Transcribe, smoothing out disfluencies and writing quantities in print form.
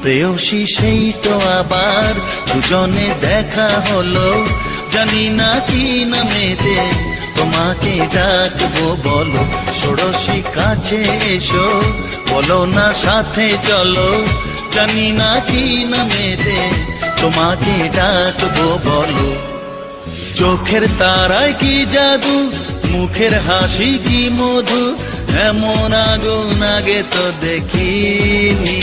প্রেয়সী সেই তো আবার দুজনে দেখা হলো, জানি না কি নামেতে তোমাকে ডাকবো বলো। ষোড়শী কাছে এসো, বলো না সাথে চলো, জানি না কি নামেতে তোমাকে ডাকবো বলো। চোখের তারায় কি জাদু, মুখের হাসি কি মধু, এমন আগুন আগে তো দেখিনি।